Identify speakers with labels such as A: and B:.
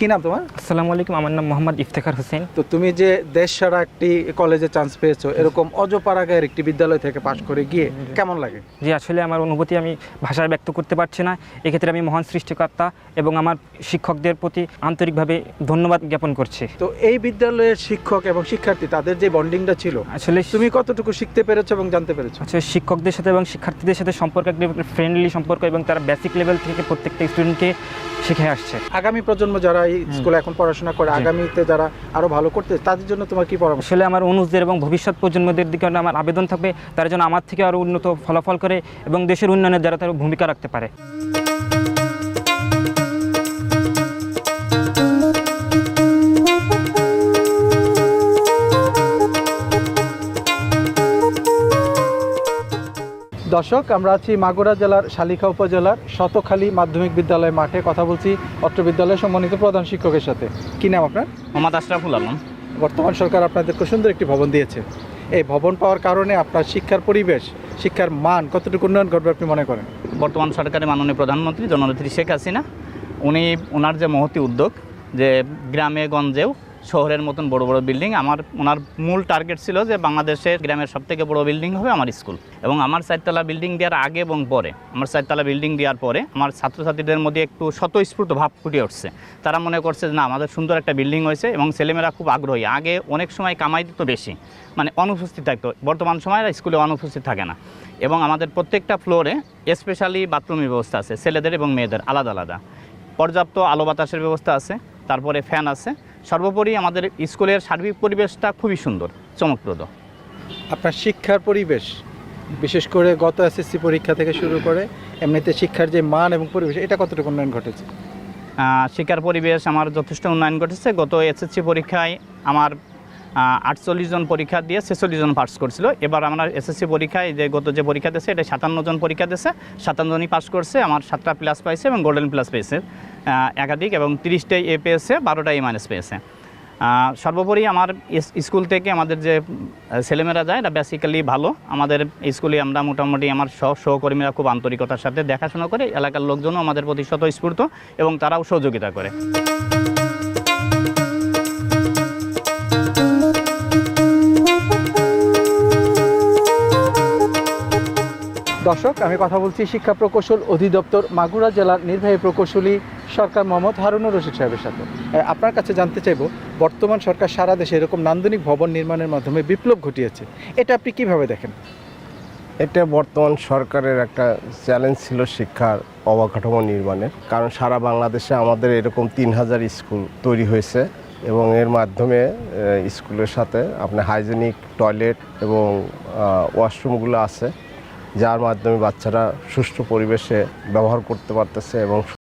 A: কি নাম তোমার?
B: আসসালামু আলাইকুম, আমার নাম মোহাম্মদ ইফতেখার হোসেন।
A: তো তুমি যে দেশ সারা একটি কলেজে চান্স পেয়েছো, এরকম অজপাড়াগাঁয়ের একটি বিদ্যালয় থেকে পাশ করে গিয়ে কেমন লাগে?
B: জি, আসলে আমার অনুভূতি আমি ভাষায় ব্যক্ত করতে পারছি না। এক্ষেত্রে আমি মহান সৃষ্টিকর্তা এবং আমার শিক্ষকদের প্রতি আন্তরিকভাবে ধন্যবাদ জ্ঞাপন করছি।
A: তো এই বিদ্যালয়ের শিক্ষক এবং শিক্ষার্থী তাদের যে বন্ডিংটা ছিল,
B: আসলে
A: তুমি কতটুকু শিখতে পেরেছো এবং জানতে পেরেছো?
B: আসলে শিক্ষকদের সাথে এবং শিক্ষার্থীদের সাথে সম্পর্ক একটা ফ্রেন্ডলি সম্পর্ক এবং তারা বেসিক লেভেল থেকে প্রত্যেকটা স্টুডেন্টকে শিখে আসছে।
A: আগামী প্রজন্ম যারা এই স্কুলে এখন পড়াশোনা করে, আগামীতে যারা আরো ভালো করতে, তাদের জন্য তোমার কি পরামর্শ?
B: আসলে আমার অনুজদের এবং ভবিষ্যৎ প্রজন্মদের দিকে আমার আবেদন থাকবে তারা যেন আমার থেকে আরও উন্নত ফলাফল করে এবং দেশের উন্নয়নে যারা তারা ভূমিকা রাখতে পারে।
A: দর্শক, আমরা আছি মাগুরা জেলার শালিখা উপজেলার শতখালী মাধ্যমিক বিদ্যালয় মাঠে। কথা বলছি অত্র বিদ্যালয়ের সম্মানিত প্রধান শিক্ষকের সাথে। কি নাম আপনার?
C: মোহাম্মদ আশরাফুল আলম।
A: বর্তমান সরকার আপনাদেরকে সুন্দর একটি ভবন দিয়েছে। এই ভবন পাওয়ার কারণে আপনার শিক্ষার পরিবেশ, শিক্ষার মান কতটুকু উন্নয়ন করবে আপনি মনে করেন?
C: বর্তমান সরকারের মাননীয় প্রধানমন্ত্রী জননেত্রী শেখ হাসিনা, ওনার যে মহতি উদ্যোগ যে গ্রামে গঞ্জেও শহরের মতন বড় বড় বিল্ডিং, ওনার মূল টার্গেট ছিল যে বাংলাদেশের গ্রামের সবথেকে বড় বিল্ডিং হবে আমার স্কুল। এবং আমার 4তলা বিল্ডিং দেওয়ার আগে এবং পরে, আমার 4তলা বিল্ডিং দেওয়ার পরে আমার ছাত্রছাত্রীদের মধ্যে একটু স্বতঃস্ফূর্ত ভাব ফুটে উঠছে। তারা মনে করছে যে না, আমাদের সুন্দর একটা বিল্ডিং হয়েছে এবং ছেলেমেয়েরা খুব আগ্রহী। আগে অনেক সময় কামাই দিত বেশি, মানে অনুপস্থিত থাকতো, বর্তমান সময় স্কুলে অনুপস্থিত থাকে না। এবং আমাদের প্রত্যেকটা ফ্লোরে স্পেশালি বাথরুমের ব্যবস্থা আছে, ছেলেদের এবং মেয়েদের আলাদা আলাদা। পর্যাপ্ত আলো বাতাসের ব্যবস্থা আছে, তারপরে ফ্যান আছে। সর্বোপরি আমাদের স্কুলের সার্বিক পরিবেশটা খুবই সুন্দর, চমকপ্রদ।
A: আপনার শিক্ষার পরিবেশ, বিশেষ করে গত এসএসসি পরীক্ষা থেকে শুরু করে এমনিতে শিক্ষার যে মান এবং পরিবেশ, এটা কতটুকু উন্নয়ন ঘটেছে?
C: শিক্ষার পরিবেশ আমার যথেষ্ট উন্নয়ন ঘটেছে। গত এসএসসি পরীক্ষায় আমার 48 জন পরীক্ষা দিয়ে 46 জন পাস করছিল। এবার আমরা এসএসসি পরীক্ষায় গত যে পরীক্ষা দিয়েছে, এটা 57 জন পরীক্ষা দিয়েছে, 57 জনই পাস করছে। আমার 7টা প্লাস পাইছে এবং গোল্ডেন প্লাস পেয়েছে একাধিক, এবং 30টাই এ পেয়েছে, 12টাই মাইনাস পেয়েছে। সর্বোপরি আমার স্কুল থেকে আমাদের যে ছেলেমেয়েরা যায়, এটা বেসিক্যালি ভালো। আমাদের স্কুলে আমরা মোটামুটি আমার সহকর্মীরা খুব আন্তরিকতার সাথে দেখাশোনা করে, এলাকার লোকজনও আমাদের প্রতি স্বতঃস্ফূর্ত এবং তারাও সহযোগিতা করে।
A: দর্শক, আমি কথা বলছি শিক্ষা প্রকৌশল অধিদপ্তর মাগুরা জেলার নির্বাহী প্রকৌশলী সরকার মোহাম্মদ হারুনুর রশিদ সাহেবের সাথে। আপনার কাছে জানতে চাইব, বর্তমান সরকার সারা দেশে এরকম নান্দনিক ভবন নির্মাণের মাধ্যমে বিপ্লব ঘটিয়েছে, এটা আপনি কিভাবে দেখেন?
D: এটা বর্তমান সরকারের একটা চ্যালেঞ্জ ছিল শিক্ষার অবকাঠামো নির্মাণের, কারণ সারা বাংলাদেশে আমাদের এরকম 3000 স্কুল তৈরি হয়েছে এবং এর মাধ্যমে স্কুলের সাথে আপনার হাইজেনিক টয়লেট এবং ওয়াশরুমগুলো আছে, যার মাধ্যমে বাচ্চারা সুষ্ঠু পরিবেশে ব্যবহার করতে পারতেছে এবং